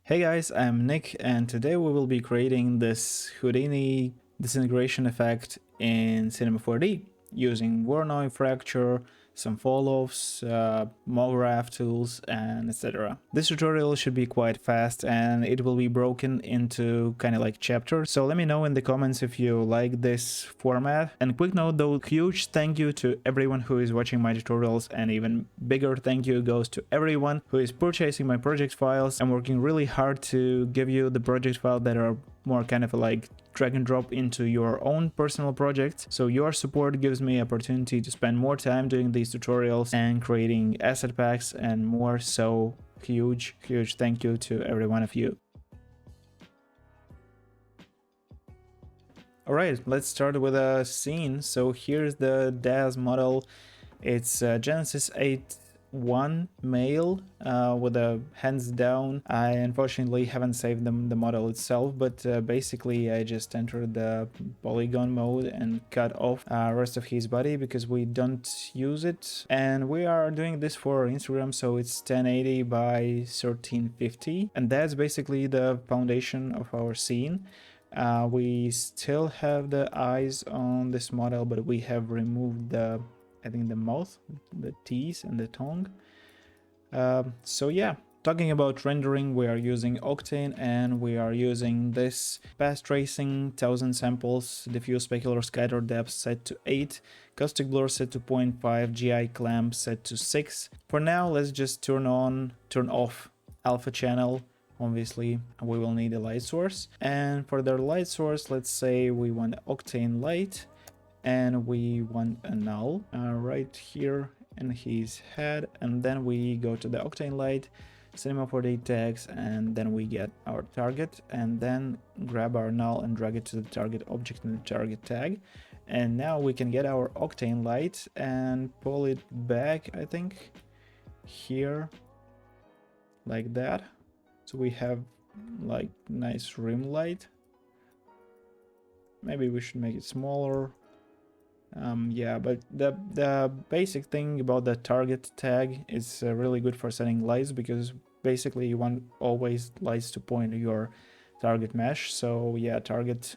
Hey guys, I'm Nick, and today we will be creating this Houdini disintegration effect in Cinema 4D using Voronoi fracture, some falloffs, mograph tools, and etc. This tutorial should be quite fast and it will be broken into kind of like chapters, so let me know in the comments if you like this format. And quick note though, huge thank you to everyone who is watching my tutorials, and even bigger thank you goes to everyone who is purchasing my project files. I'm working really hard to give you the project files that are more kind of like drag and drop into your own personal projects. So your support gives me opportunity to spend more time doing these tutorials and creating asset packs and more. So huge thank you to every one of you. Alright, let's start with a scene. So here's the DAS model. It's Genesis 8.1 male with a hands down. I unfortunately haven't saved the model itself, but basically I just entered the polygon mode and cut off rest of his body because we don't use it. And we are doing this for Instagram, so it's 1080 by 1350, and that's basically the foundation of our scene. We still have the eyes on this model, but we have removed the, I think, the mouth, the teeth, and the tongue. So yeah, talking about rendering, we are using Octane, and we are using this path tracing, 1000 samples, diffuse specular scatter depth set to 8, caustic blur set to 0.5, GI clamp set to 6. For now, let's just turn off alpha channel. Obviously, we will need a light source, and for the light source, let's say we want Octane light, and we want a null right here in his head, and then we go to the Octane light, Cinema 4D tags, and then we get our target, and then grab our null and drag it to the target object in the target tag. And now we can get our Octane light and pull it back, I think, here, like that. So we have like nice rim light. Maybe we should make it smaller. Yeah, but the basic thing about the target tag is really good for setting lights, because basically you want always lights to point to your target mesh. So yeah, target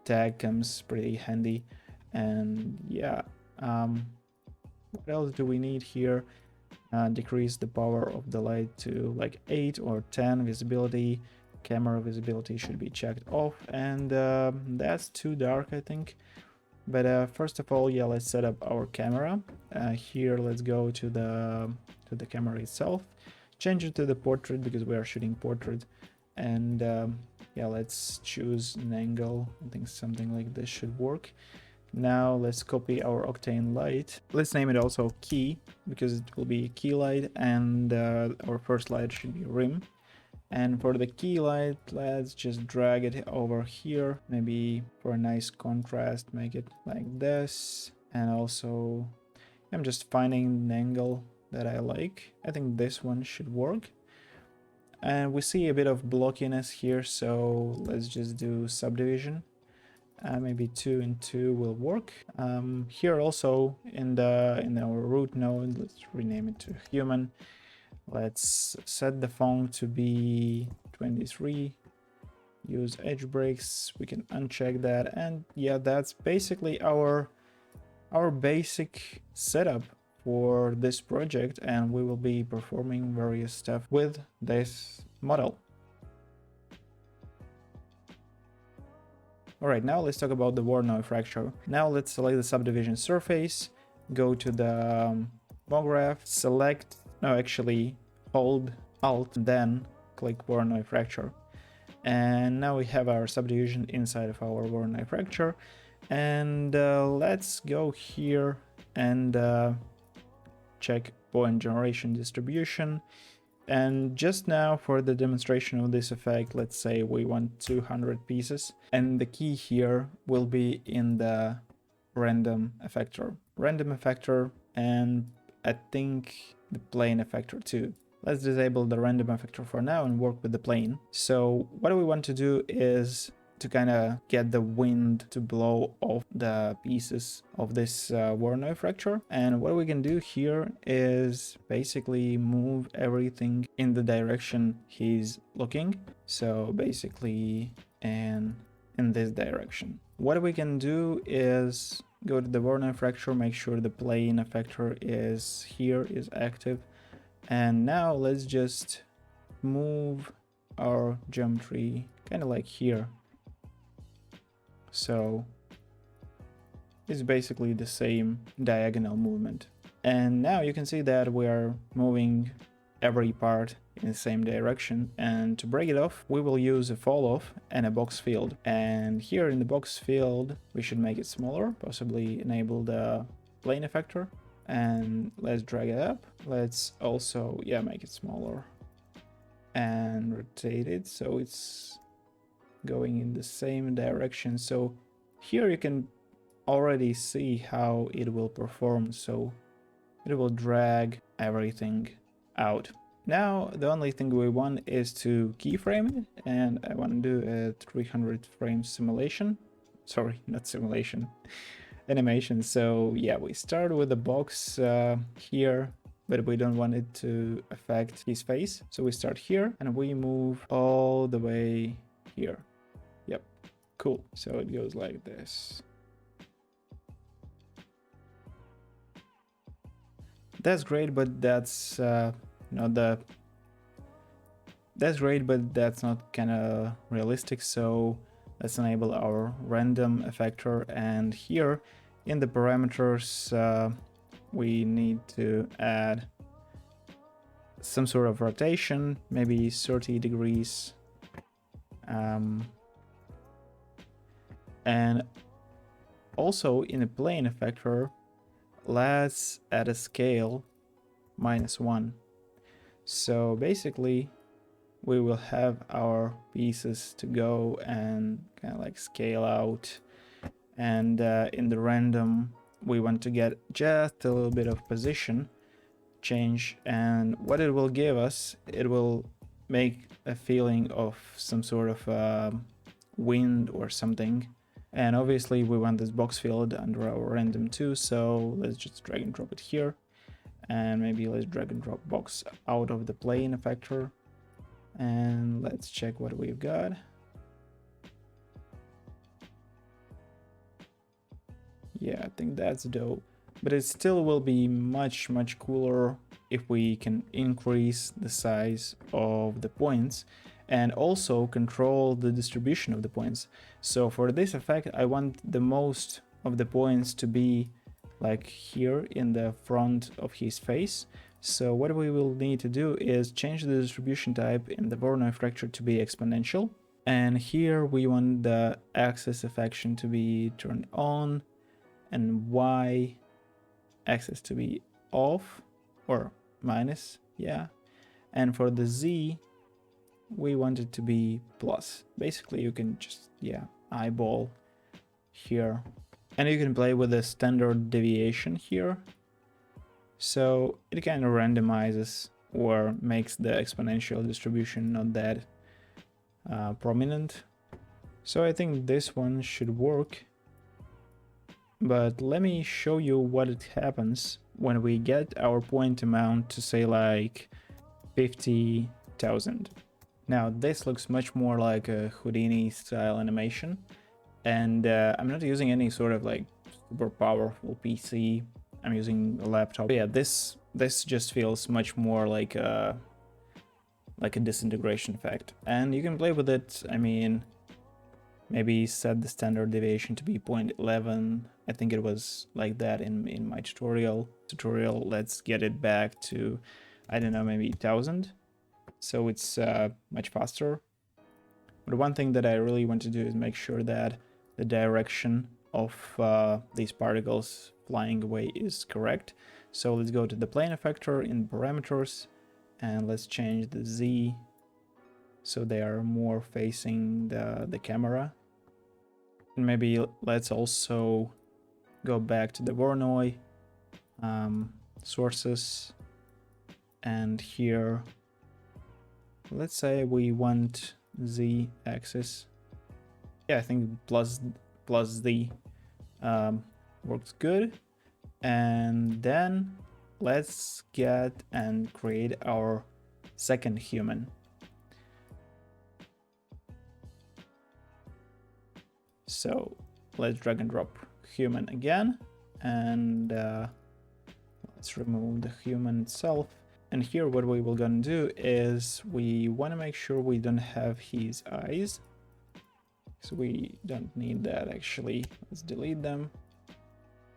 tag comes pretty handy. And yeah, what else do we need here? Decrease the power of the light to like 8 or 10. Visibility, camera visibility should be checked off, and that's too dark, I think. But first of all, yeah, let's set up our camera. Here, let's go to the camera itself, change it to the portrait because we are shooting portrait, and yeah, let's choose an angle. I think something like this should work. Now let's copy our Octane light. Let's name it also key, because it will be key light, and our first light should be rim. And for the key light, let's just drag it over here. Maybe for a nice contrast, make it like this. And also, I'm just finding an angle that I like. I think this one should work. And we see a bit of blockiness here, so let's just do subdivision. Maybe 2 and 2 will work. Here also in our root node, let's rename it to human. Let's set the font to be 23. Use edge breaks. We can uncheck that, and yeah, that's basically our basic setup for this project, and we will be performing various stuff with this model. Alright, now let's talk about the Voronoi fracture. Now let's select the subdivision surface, go to the mograph, select, no, actually hold Alt, then click Voronoi fracture. And now we have our subdivision inside of our Voronoi fracture. And let's go here and check point generation distribution. And just now, for the demonstration of this effect, let's say we want 200 pieces, and the key here will be in the random effector, and I think the plane effector too. Let's disable the random effector for now and work with the plane. So what we want to do is to kind of get the wind to blow off the pieces of this Voronoi fracture. And what we can do here is basically move everything in the direction he's looking. So basically in this direction. What we can do is go to the Voronoi fracture, make sure the plane effector is here, is active. And now let's just move our geometry kind of like here. So it's basically the same diagonal movement. And now you can see that we are moving every part in the same direction, and to break it off we will use a falloff and a box field. And here in the box field we should make it smaller, possibly enable the plane effector, and let's drag it up. Let's also make it smaller and rotate it so it's going in the same direction. So here you can already see how it will perform, so it will drag everything out. Now the only thing we want is to keyframe it, and I want to do a 300 frame simulation. Sorry, not simulation, animation. So yeah, we start with the box here, but we don't want it to affect his face. So we start here and we move all the way here. Yep, cool. So it goes like this. That's great, but that's that's great, but that's not kind of realistic. So let's enable our random effector, and here in the parameters we need to add some sort of rotation, maybe 30 degrees, and also in the plane effector let's add a scale -1. So basically we will have our pieces to go and kind of like scale out, and in the random we want to get just a little bit of position change, and what it will give us, it will make a feeling of some sort of wind or something. And obviously we want this box field under our random too, so let's just drag and drop it here, and maybe let's drag and drop box out of the plane effector, and let's check what we've got. Yeah, I think that's dope, but it still will be much cooler if we can increase the size of the points and also control the distribution of the points. So for this effect I want the most of the points to be like here in the front of his face. So what we will need to do is change the distribution type in the Voronoi fracture to be exponential, and here we want the axis affection to be turned on and y axis to be off or minus, yeah. And for the z we want it to be plus. Basically you can just eyeball here, and you can play with the standard deviation here, so it kind of randomizes or makes the exponential distribution not that prominent. So I think this one should work, but let me show you what it happens when we get our point amount to say like 50,000. Now this looks much more like a Houdini style animation, and I'm not using any sort of like super powerful PC. I'm using a laptop. But yeah, this just feels much more like a disintegration effect, and you can play with it. I mean, maybe set the standard deviation to be 0.11. I think it was like that in my tutorial. Let's get it back to, I don't know, maybe 1000. So it's much faster. But one thing that I really want to do is make sure that the direction of these particles flying away is correct. So let's go to the plane effector in parameters, and let's change the z so they are more facing the camera. And maybe let's also go back to the Voronoi sources, and here let's say we want z axis Yeah, I think plus the works good. And then let's get and create our second human. So let's drag and drop human again, and let's remove the human itself. And here what we will gonna do is we want to make sure we don't have his eyes, so we don't need that actually. Let's delete them.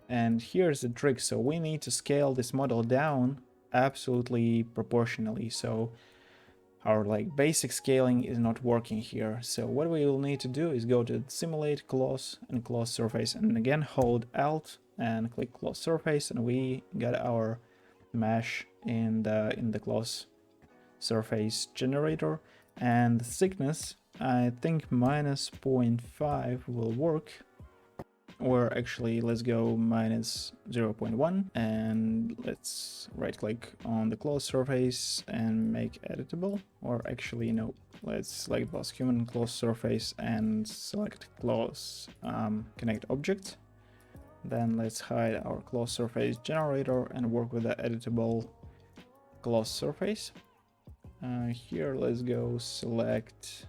And here's the trick. So we need to scale this model down absolutely proportionally. So our like basic scaling is not working here. So what we will need to do is go to simulate close and close surface, and again hold Alt and click close surface, and we got our mesh in the close surface generator. And the thickness, I think minus 0.5 will work, or actually let's go minus 0.1, and let's right click on the close surface and make editable. Or actually no, let's select both human close surface and select close connect object. Then let's hide our close surface generator and work with the editable close surface. Here let's go select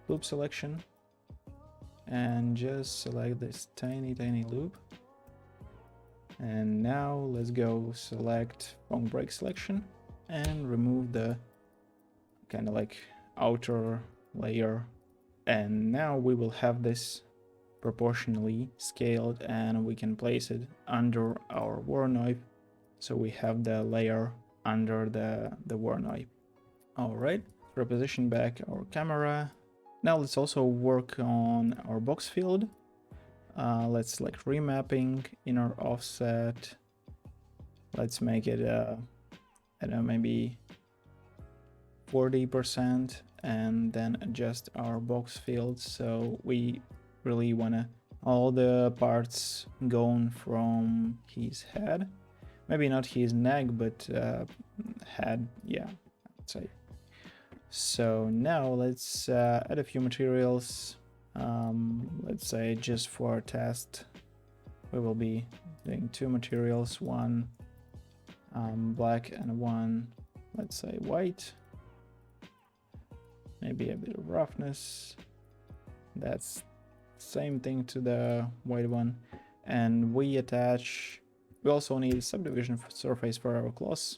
loop selection and just select this tiny loop. And now let's go select foam break selection and remove the kind of like outer layer. And now we will have this proportionally scaled, and we can place it under our Voronoi, so we have the layer under the Voronoi. All right, reposition back our camera. Now let's also work on our box field. Let's select remapping, inner offset. Let's make it, I don't know, maybe 40%, and then adjust our box field. So we really wanna all the parts going from his head, maybe not his neck, but head, yeah, I'd say. So now let's add a few materials. Let's say just for our test, we will be doing 2 materials, one black and one, let's say, white. Maybe a bit of roughness. That's same thing to the white one. And we also need a subdivision surface for our cloth.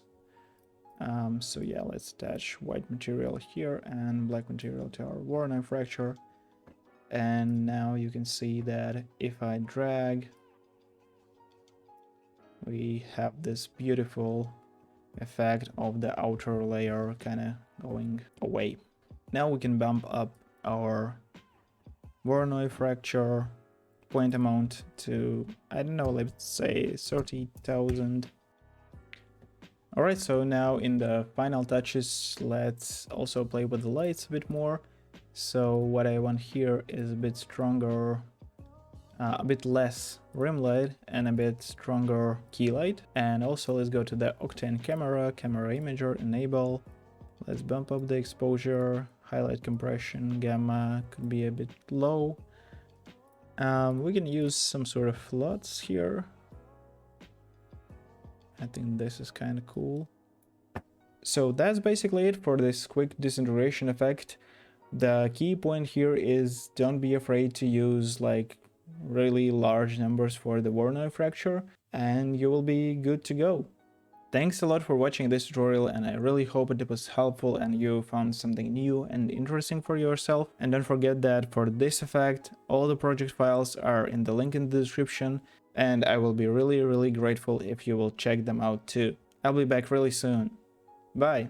So yeah, let's attach white material here and black material to our Voronoi fracture. And now you can see that if I drag, we have this beautiful effect of the outer layer kind of going away. Now we can bump up our Voronoi fracture point amount to, I don't know, let's say 30,000. Alright, so now in the final touches, let's also play with the lights a bit more. So what I want here is a bit stronger, a bit less rim light and a bit stronger key light. And also let's go to the Octane camera imager, enable. Let's bump up the exposure, highlight compression, gamma could be a bit low. We can use some sort of LUTs here. I think this is kind of cool. So that's basically it for this quick disintegration effect. The key point here is don't be afraid to use like really large numbers for the Voronoi fracture, and you will be good to go. Thanks a lot for watching this tutorial, and I really hope it was helpful and you found something new and interesting for yourself. And don't forget that for this effect, all the project files are in the link in the description, and I will be really grateful if you will check them out too. I'll be back really soon. Bye!